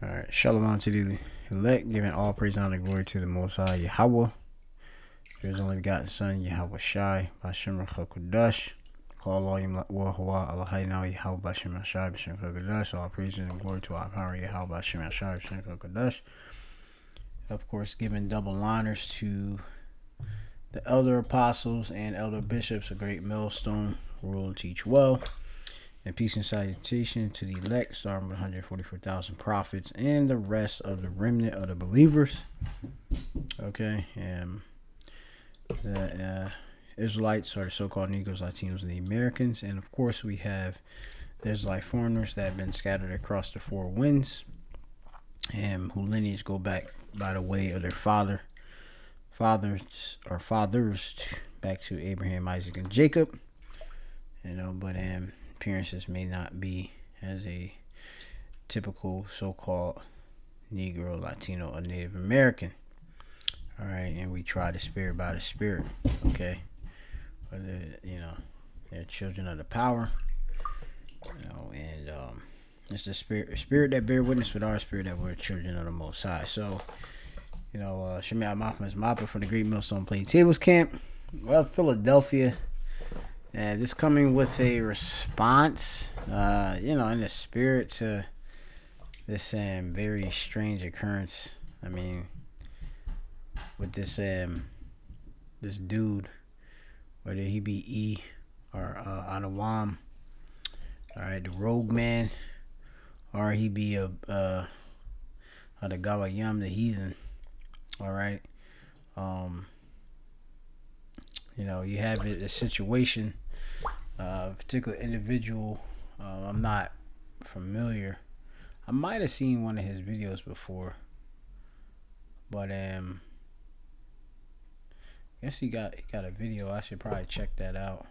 Alright, shalom to the elect, giving all praise, honor, and glory to the Most High Yahweh. His only begotten Son, Yahweh Shai, Bashem Chakudash. Call all Yim Wahwa, Allahayna, Yahweh Bashem Shai, Bashem Chakudash. All praise and glory to our power, Yahweh Bashem Shai, Bashem Chakudash. Of course, giving double honors to the elder apostles and elder bishops, a great millstone, rule and teach well. And peace and salutation to the elect, starting with 144,000 prophets and the rest of the remnant of the believers. Okay, and the Israelites are the so-called Negroes, Latinos, and the Americans. And of course, we have the Israelite foreigners that have been scattered across the four winds, and whose lineage go back by the way of their fathers back to Abraham, Isaac, and Jacob. But appearances may not be as a typical so-called Negro, Latino, or Native American. All right, and we try the spirit by the spirit. Okay, whether they're children of the power. And it's the spirit that bear witness with our spirit that we're children of the Most High. So, Shemai Mahmoud's Mappa from the Great Millstone Plaintables Camp, Philadelphia. And just coming with a response, in the spirit to this very strange occurrence. I mean, with this this dude, whether he be E or Adawam, all right, the rogue man, or he be the Gawayam, the heathen, all right. You have a situation. A particular individual, I'm not familiar. I might have seen one of his videos before, but guess he got a video. I should probably check that out.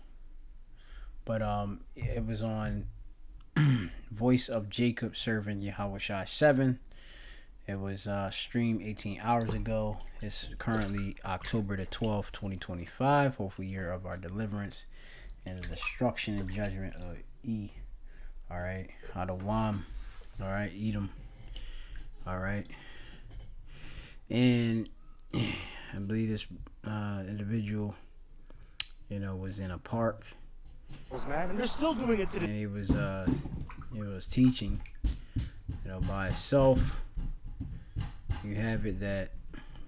But it was on Voice of Jacob Servant Yahweh Shai 7. It was streamed 18 hours ago. It's currently October the 12th, 2025, hopefully year of our deliverance and the destruction and judgment of E. All right, Adawam. All right, Edom. All right, and I believe this individual, was in a park. Man, and they're still doing it today. And he was teaching, by himself. You have it that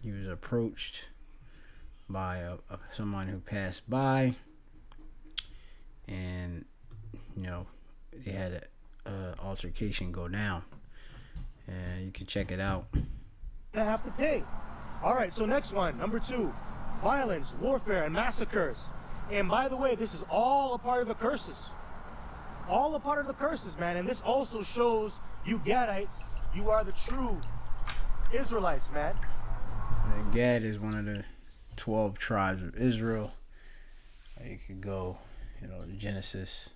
he was approached by someone who passed by. And they had an altercation go down, and you can check it out. I have to pay. All right, so next one, number 2, violence, warfare, and massacres. And by the way, this is all a part of the curses. All a part of the curses, man. And this also shows you Gadites, you are the true Israelites, man. And Gad is one of the 12 tribes of Israel. You could go. Genesis,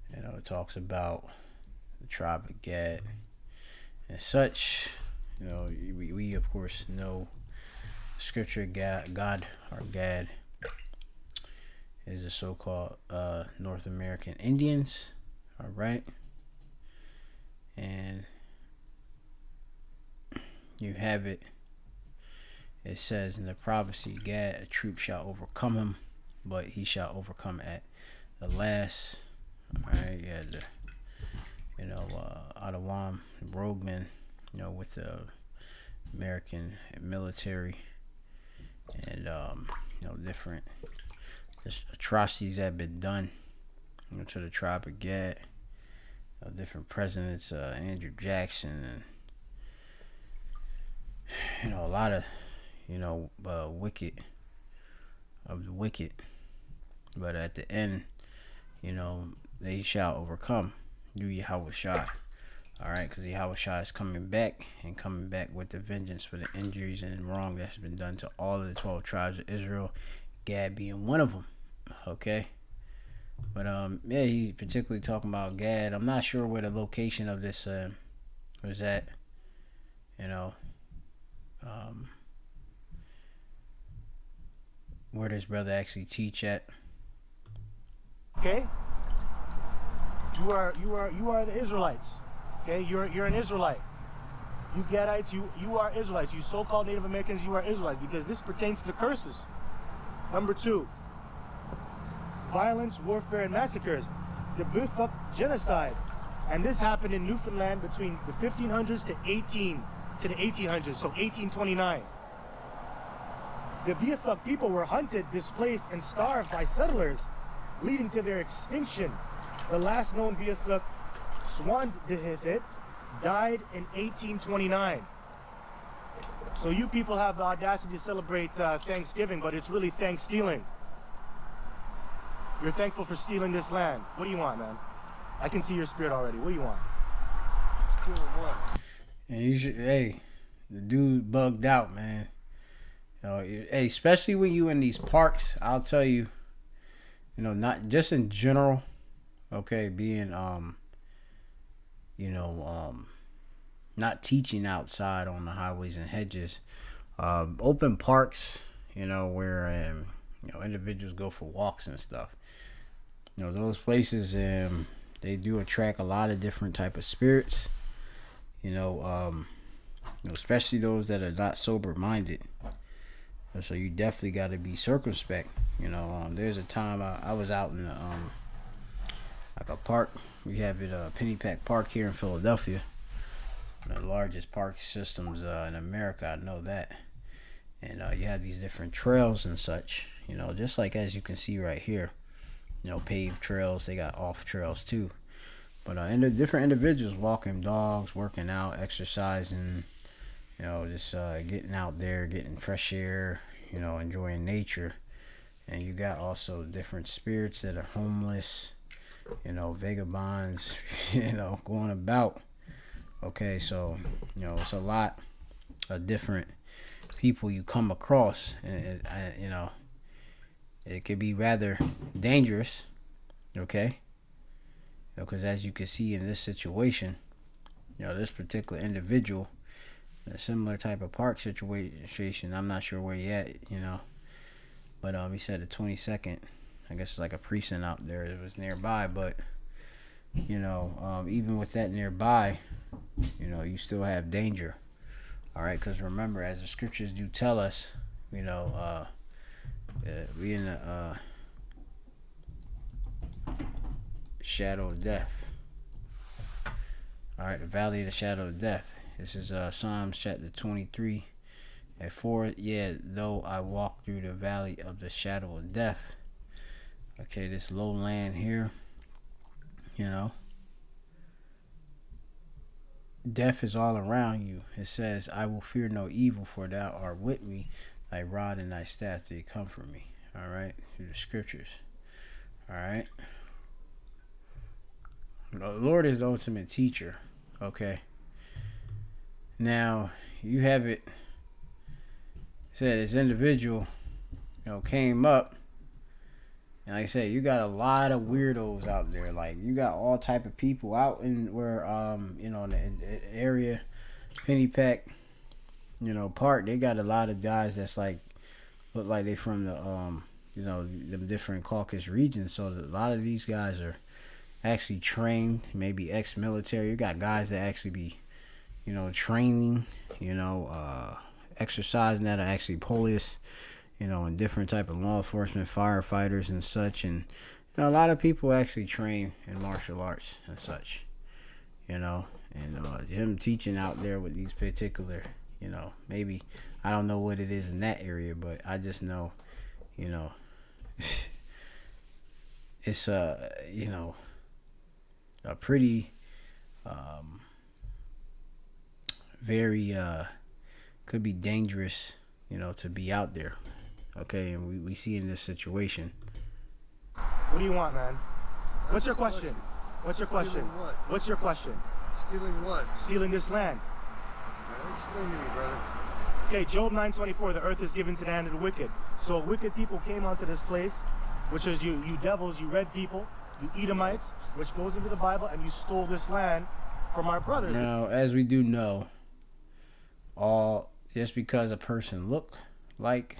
it talks about the tribe of Gad and such. We of course know scripture. God or Gad is the so-called North American Indians. All right, and you have it. It says in the prophecy, Gad, a troop shall overcome him, but he shall overcome at the last. Alright, yeah, Adawam, rogueman, with the American military, and different atrocities that have been done, to the tribe of Gad. Different presidents, Andrew Jackson, and a lot of wicked of the wicked, but at the end, they shall overcome through Yahweh Shai. All right, because Yahweh Shai is coming back with the vengeance for the injuries and wrong that's been done to all of the 12 tribes of Israel, Gad being one of them. Okay, but he's particularly talking about Gad. I'm not sure where the location of this was at. Where does brother actually teach at? Okay, you are the Israelites. Okay, you're an Israelite. You Gadites, you are Israelites. You so-called Native Americans, you are Israelites, because this pertains to the curses. Number 2, violence, warfare, and massacres. The Bifuk genocide. And this happened in Newfoundland between the 1500s to the 1800s, so 1829. The Bifuk people were hunted, displaced, and starved by settlers, leading to their extinction. The last known Bifuk, Swandihithit, died in 1829. So you people have the audacity to celebrate Thanksgiving, but it's really thanks stealing. You're thankful for stealing this land. What do you want, man? I can see your spirit already. What do you want? Stealing what? And you should, hey, the dude bugged out, man. You know, hey, especially when you in these parks, I'll tell you, you know, not just in general, okay, being, not teaching outside on the highways and hedges, open parks, you know, where, individuals go for walks and stuff. You know, those places, they do attract a lot of different type of spirits, especially those that are not sober minded. So you definitely got to be circumspect. There's a time I was out in like a park. We have it Pennypack Park here in Philadelphia, one of the largest park systems in America. I know that. And you have these different trails and such. Just like as you can see right here. Paved trails. They got off trails too. But different individuals walking dogs, working out, exercising. Just getting out there, getting fresh air. Enjoying nature. And you got also different spirits that are homeless. Vagabonds. Going about. Okay, so it's a lot of different people you come across, and it could be rather dangerous. Okay, because as you can see in this situation, this particular individual, a similar type of park situation. I'm not sure where he at, but he said the 22nd. I guess it's like a precinct out there. It was nearby, but even with that nearby, you still have danger. All right, because remember, as the scriptures do tell us, we in the shadow of death. All right, the valley of the shadow of death. This is Psalms chapter 23 and 4. Yeah, though I walk through the valley of the shadow of death. Okay, this low land here, death is all around you. It says, I will fear no evil, for thou art with me. Thy rod and thy staff, they comfort me. All right, through the scriptures. All right. The Lord is the ultimate teacher. Okay. Now, you have it said this individual, came up. And like I said, you got a lot of weirdos out there. Like, you got all type of people out in where, in the area, Pennypack, park. They got a lot of guys that's like, look like they from the, the different Caucasus regions. So a lot of these guys are actually trained, maybe ex-military. You got guys that actually be, training, exercising that are actually police. And different type of law enforcement, firefighters and such. And, a lot of people actually train in martial arts and such, and him teaching out there with these particular, maybe, I don't know what it is in that area, but I just know, it's, a pretty, very, could be dangerous, to be out there. Okay, and we see in this situation. What do you want, man? What's your question? What's your question? Stealing what? What's your question? Stealing what? Stealing this land. Explain to me, brother. Okay, Job 9:24, the earth is given to the hand of the wicked. So wicked people came onto this place, which is you devils, you red people, you Edomites, which goes into the Bible, and you stole this land from our brothers. Now, as we do know, just because a person look like,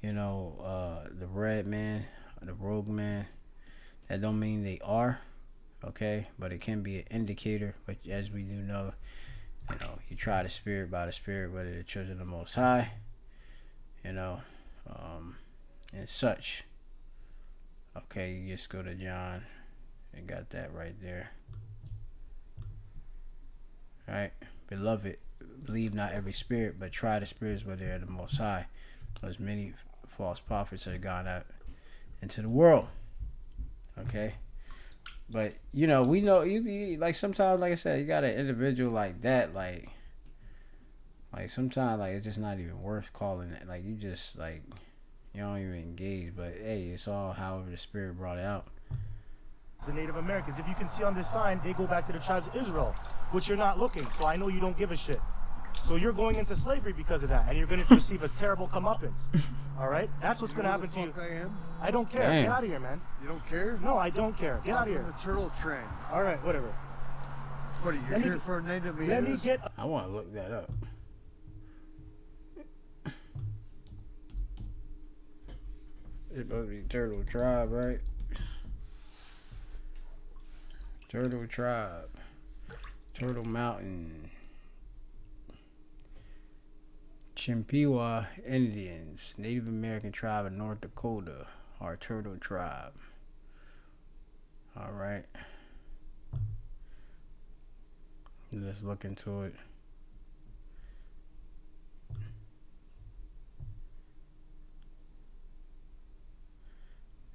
the red man, the rogue man, that don't mean they are, okay? But it can be an indicator. But as we do know, You know, you try the spirit by the spirit, whether the children of the Most High, you know, and such. Okay, you just go to John and got that right there. Right? Beloved, believe not every spirit, but try the spirits whether they are the Most High. There's many false prophets that have gone out into the world. Okay? But, you know, we know, you like, sometimes, like I said, you got an individual like that, like sometimes, like, it's just not even worth calling it. Like, you just, like, you don't even engage. But, hey, it's all however the spirit brought it out. The Native Americans. If you can see on this sign, they go back to the tribes of Israel, which you're not looking. So I know you don't give a shit. So you're going into slavery because of that, and you're going to receive a terrible comeuppance. All right? That's what's going to happen to you. I am? I don't care. Damn. Get out of here, man. You don't care? No, I don't care. Get out of here. I'm from the turtle trend. All right, whatever. What are you Let me here get- for Native Americans? Let me get. I want to look that up. It's supposed to be Turtle Tribe, right? Turtle Tribe. Turtle Mountain. Chippewa Indians, Native American tribe of North Dakota, our Turtle Tribe. All right. Let's look into it.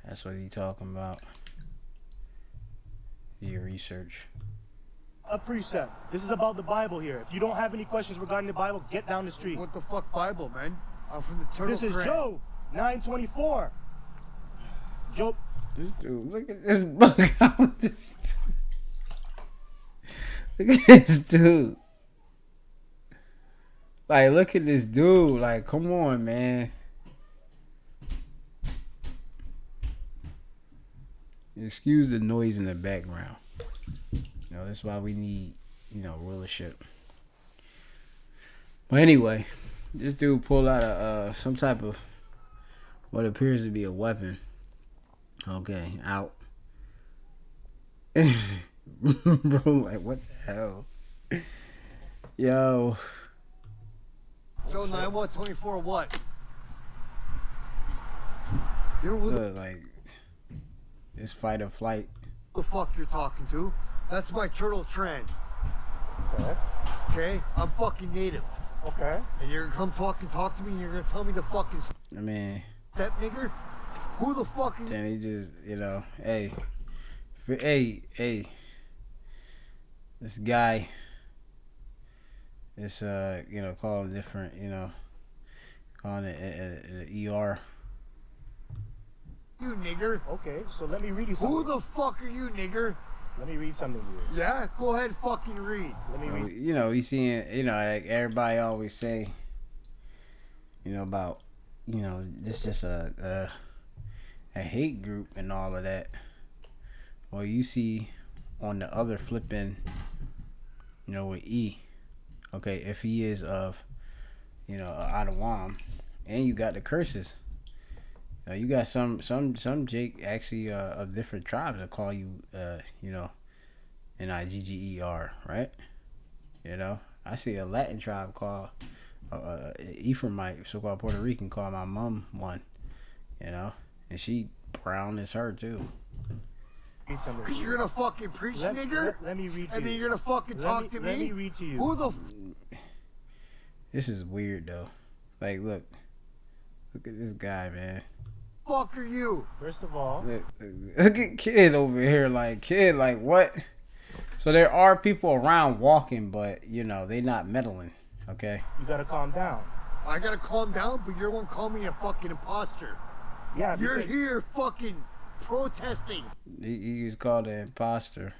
That's what he talking about. Your research. A precept. This is about the Bible here. If you don't have any questions regarding the Bible, get down the street. What the fuck Bible, man? I'm from the turtle This is trend. Job 9:24. Job. This dude, look at this bug out. This dude. Look at this dude. Like, look at this dude. Like, come on, man. Excuse the noise in the background. You know, that's why we need, you know, rulership. But anyway, this dude pulled out a some type of what appears to be a weapon. Okay, out. Bro, like, what the hell? Yo. So 9124 what? You know who Look, like, it's fight or flight. the fuck you're talking to? That's my turtle trend. Okay. Okay? I'm fucking native. Okay. And you're gonna come talk to me and you're gonna tell me to fucking I mean, step nigger? Who the fuck are you? then he just, you know, hey, this guy is, you know, calling different, you know, calling it an ER. You nigger? Okay, so let me read you something. Who the fuck are you, nigger? Let me read something to you. Yeah? Go ahead, fucking read. Let me read. You know, you seeing, you know, like everybody always say, you know, about, you know, this just a hate group and all of that. Well, you see on the other flipping, you know, with E, okay, if he is of, you know, Adawam, and you got the curses. You got some Jake actually of different tribes that call you, you know, Nigger, right? You know, I see a Latin tribe called Ephraimite, so-called Puerto Rican, call my mom one, you know, and she brown as her too. Read something. Cause you're gonna fucking preach, nigger? Let me read to And then you. you're gonna fucking talk to me? Let me read to you. Who the This is weird though. Like, look at this guy, man. fuck are you? First of all, Look at kid over here, like what? So there are people around walking, but you know they not meddling. Okay. you gotta calm down. I gotta calm down, but you're one call me a fucking imposter. Yeah, You're because- here fucking protesting. He was called an imposter.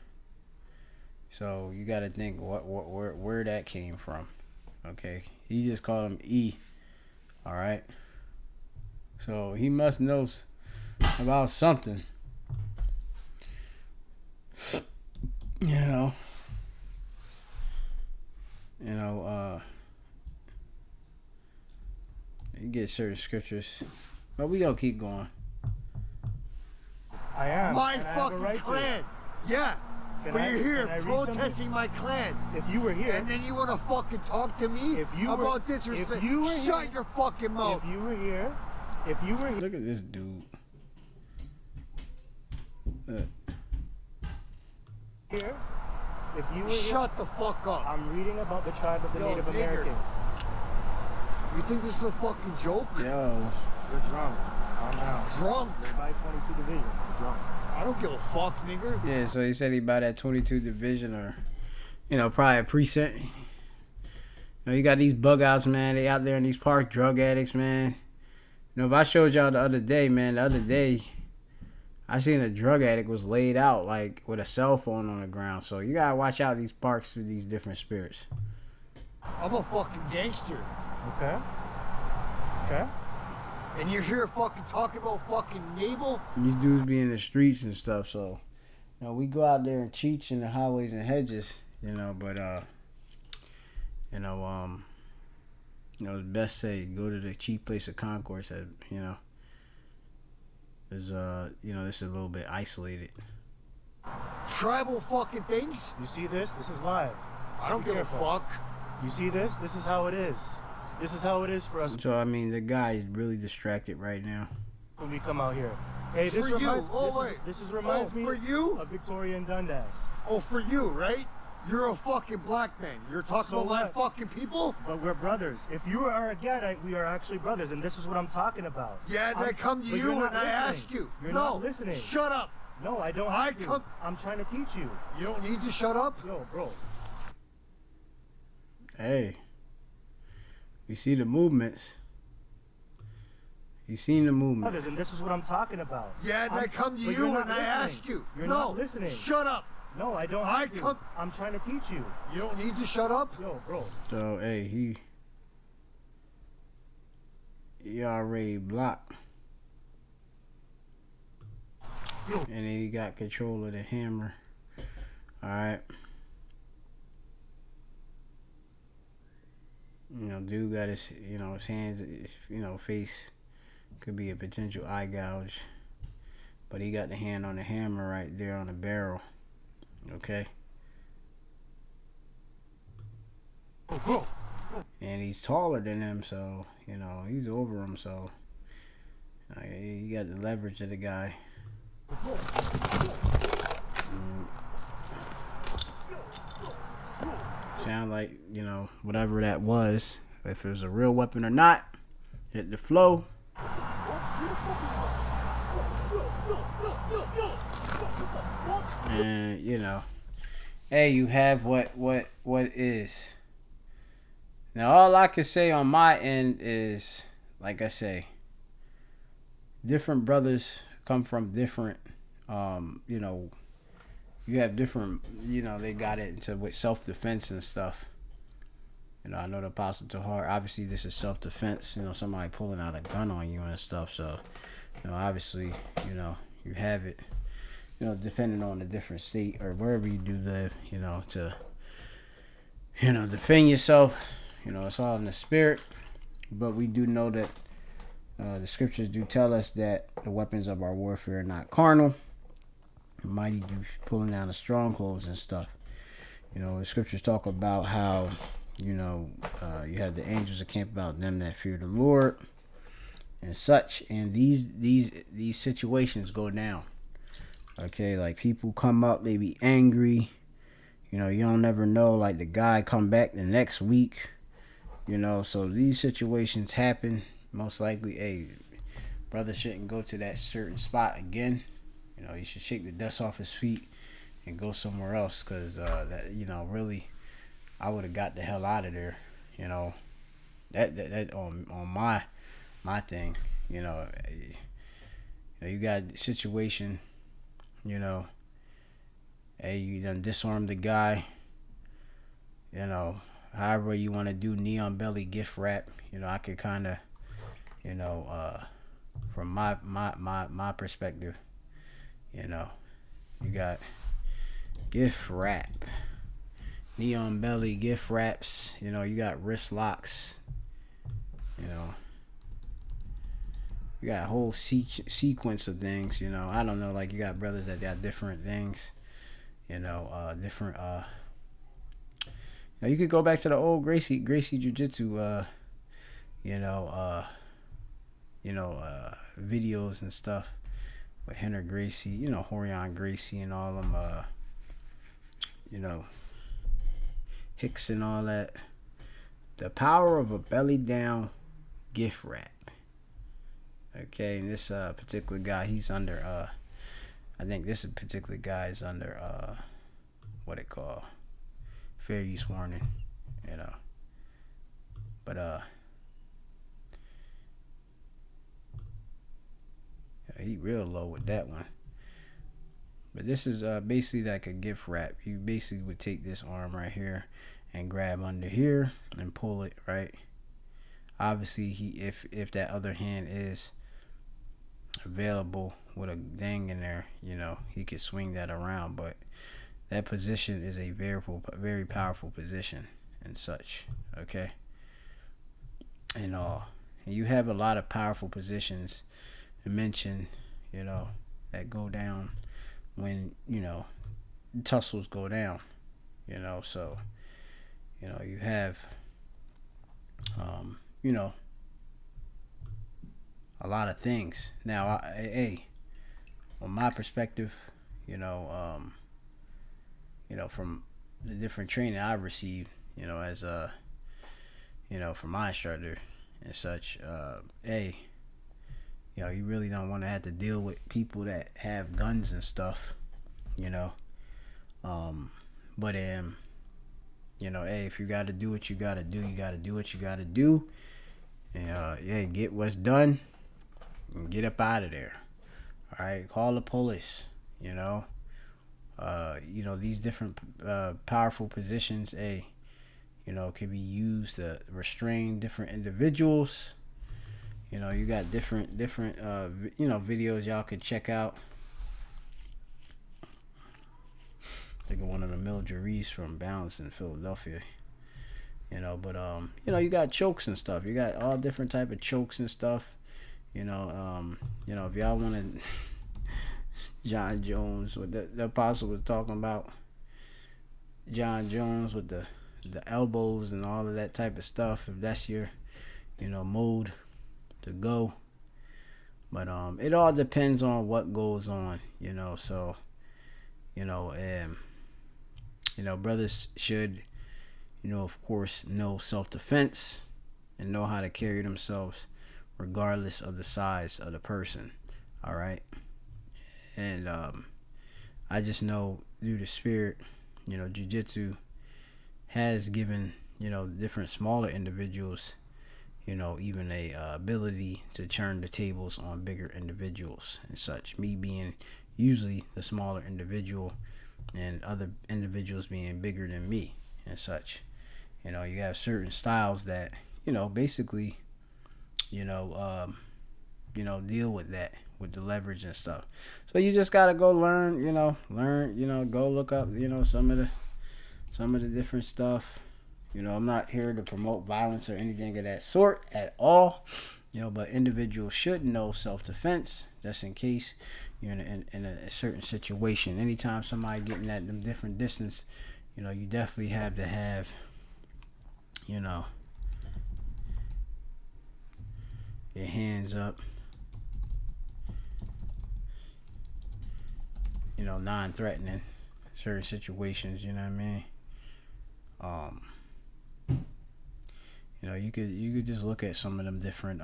So you got to think where that came from. Okay, he just called him E. All right. So he must know about something. You know. You get certain scriptures, but we gonna keep going. I am. My and I have a fucking right to. clan. Yeah. But you're here can I read something? protesting my clan. If you were here, And then you want to fucking talk to me If you were- about disrespect? if you were Shut here- your fucking mouth. if you were here, if you were here, Look at this dude. if you were here, Shut the fuck up. I'm reading about the tribe of the Yo, Native nigger. Americans. You think this is a fucking joke? Yo. You're drunk. Calm down. Drunk. You're by 22 division. You're drunk. I don't give a fuck, nigger. Yeah, so he said he by that 22 division or, probably a precinct. You got these bug outs, man. They out there in these parks, drug addicts, man. If I showed y'all the other day, I seen a drug addict was laid out, like, with a cell phone on the ground. So you gotta watch out these parks with these different spirits. I'm a fucking gangster. Okay. Okay. And you're here fucking talking about fucking Mabel? These dudes be in the streets and stuff, so we go out there and cheat in the highways and hedges, but it's best say go to the cheap place of concourse that, is this is a little bit isolated. Tribal fucking things? You see this? This is live. I don't Be give a careful. fuck. You see this? This is how it is. This is how it is for us So the guy is really distracted right now. when we come out here. Hey, this For you. reminds, Oh, this, wait. is, this is reminds Oh, me for you? of Victoria and Dundas. Oh, for you, right? You're a fucking black man. You're talking So about my what? fucking people? But we're brothers. If you are a Gadite, we are actually brothers, and this is what I'm talking about. Yeah, and I come to but you you're and not I ask listening. you. You're no, not listening. Shut up. No, I don't I have to. come- I'm trying to teach you. You don't need to shut up. Yo, bro. Hey, you see the movements. You seen the movement. Brothers, and this is what I'm talking about. Yeah, and I come to but you you're not and I listening. ask you. You're no, not listening. Shut up. No, I don't I have to. come- I'm trying to teach you. You don't need to shut up. Yo, bro. So hey, he already blocked. Yo. And then he got control of the hammer. Alright. Dude got his hands, face could be a potential eye gouge. But he got the hand on the hammer right there on the barrel. Okay? Oh, bro. And he's taller than him, so, he's over him, so you got the leverage of the guy. Sound like, whatever that was, if it was a real weapon or not, hit the flow. And, hey, you have what is. Now, all I can say on my end is, like I say, different brothers come from different, you have different, they got it into with self-defense and stuff. I know the Apostle Tahar, obviously this is self-defense, somebody pulling out a gun on you and stuff. So, obviously, you have it, depending on the different state or wherever you do live, to, defend yourself. It's all in the spirit. But we do know that the scriptures do tell us that the weapons of our warfare are not carnal. Mighty do pulling down the strongholds and stuff. The scriptures talk about how, you have the angels that camp about them that fear the Lord and such. And these situations go down. Okay, like people come up, they be angry. You don't never know. Like the guy come back the next week. So these situations happen. Most likely, hey, brother shouldn't go to that certain spot again. He should shake the dust off his feet and go somewhere else. Cause that, really, I would have got the hell out of there. That on my thing. You got a situation. Hey, you done disarmed the guy. However you want to do neon belly gift wrap. I could kind of, from my perspective, you got gift wrap, neon belly gift wraps. You got wrist locks. You got a whole sequence of things. I don't know. Like you got brothers that got different things. different you could go back to the old Gracie Jiu-Jitsu videos and stuff with Henry Gracie, Horion Gracie and all them Hicks and all that. The power of a belly down gift wrap. Okay, and this particular guy, he's under I think this particular guy is under what it called fair use warning, but he real low with that one. But this is basically like a gift wrap. You basically would take this arm right here and grab under here and pull it, right? Obviously, if that other hand is available with a dang in there, he could swing that around. But that position is a very powerful position and such. Okay, and you have a lot of powerful positions to mention, that go down when tussles go down. So you have a lot of things. Now, on my perspective, from the different training I received, as from my instructor and such, you really don't want to have to deal with people that have guns and stuff, but if you got to do what you got to do, you got to do what you got to do. Get what's done and get up out of there. All right, call the police. These different powerful positions, can be used to restrain different individuals. You got different videos y'all could check out. I think of one of the Mildred Reese from Balance in Philadelphia. You got chokes and stuff. You got all different type of chokes and stuff. If y'all wanted John Jones, what the apostle was talking about, John Jones with the elbows and all of that type of stuff, if that's your mode to go. But it all depends on what goes on, so brothers should of course know self-defense and know how to carry themselves regardless of the size of the person. All right, and I just know through the spirit, jiu-jitsu has given different smaller individuals even a ability to turn the tables on bigger individuals and such, me being usually the smaller individual and other individuals being bigger than me and such. You have certain styles that basically deal with that, with the leverage and stuff. So you just gotta go learn, go look up some of the different stuff. I'm not here to promote violence or anything of that sort at all, but individuals should know self-defense just in case you're in a certain situation. Anytime somebody getting at them different distance, you definitely have to have your hands up, non-threatening certain situations, you know what I mean? You could just look at some of them different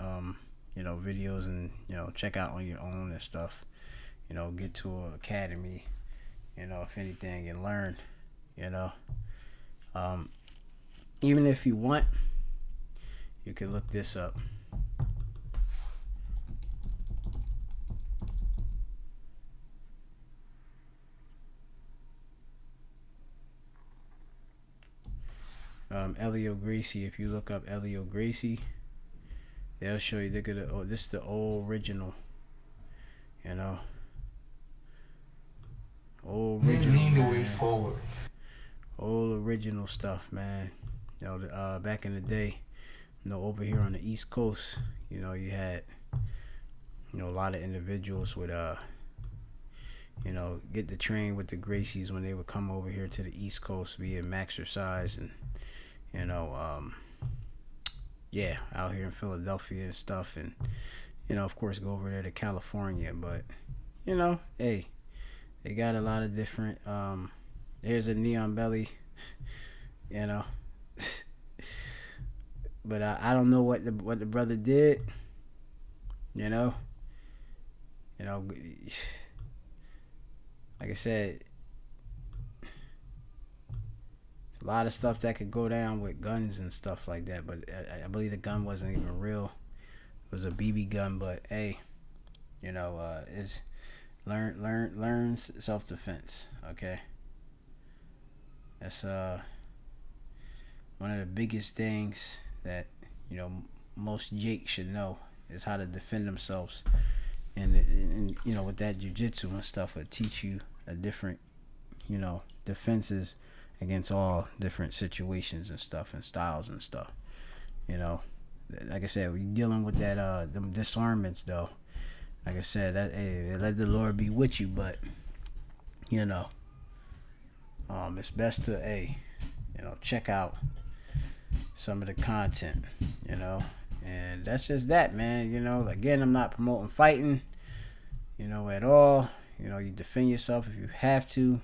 videos and check out on your own and stuff. Get to an academy, if anything, and learn. Even if you want, you can look this up. Elio Gracie. If you look up Elio Gracie, they'll show you. Look at this is the old original. Old original. The way forward. Old original stuff, man. Back in the day, over here on the East Coast, you had, a lot of individuals with you know, get to train with the Gracies when they would come over here to the East Coast, be at Maxercise, and you know, yeah, out here in Philadelphia and stuff, and you know, of course, go over there to California. But you know, hey, they got a lot of different. There's a Neon Belly, you know, but I don't know what the brother did. You know, like I said, it's a lot of stuff that could go down with guns and stuff like that. But I believe the gun wasn't even real. It was a BB gun. But hey, you know, it's learn self-defense. Okay, that's one of the biggest things that, you know, most Jake should know is how to defend themselves. And you know, with that jiu-jitsu and stuff, will teach you a different, you know, defenses against all different situations and stuff and styles and stuff. You know, like I said, we're dealing with that them disarmaments though. Like I said, that, hey, let the Lord be with you, but you know, it's best to, hey, you know, check out some of the content, you know. And that's just that, man. You know, again, I'm not promoting fighting, you know, at all. You know, you defend yourself if you have to. You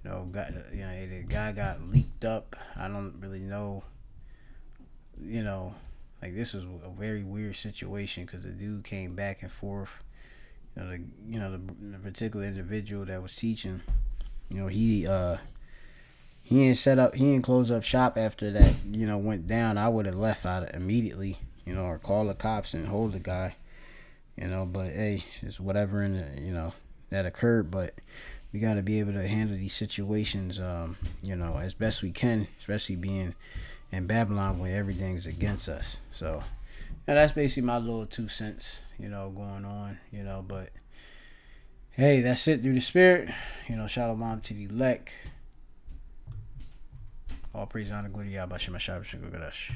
know, the guy got leaked up. I don't really know. You know, like, this was a very weird situation because the dude came back and forth. The particular individual that was teaching, you know, he didn't close up shop after that, you know, went down. I would have left out immediately, you know, or call the cops and hold the guy, you know. But hey, it's whatever you know, that occurred. But we got to be able to handle these situations, you know, as best we can, especially being in Babylon where everything's against us. So, yeah, that's basically my little 2 cents, you know, going on, you know. But hey, that's it through the spirit, you know. Shalom to the elect. All praise, honor, glory, Yahweh, Shem, Hashem, Gadash.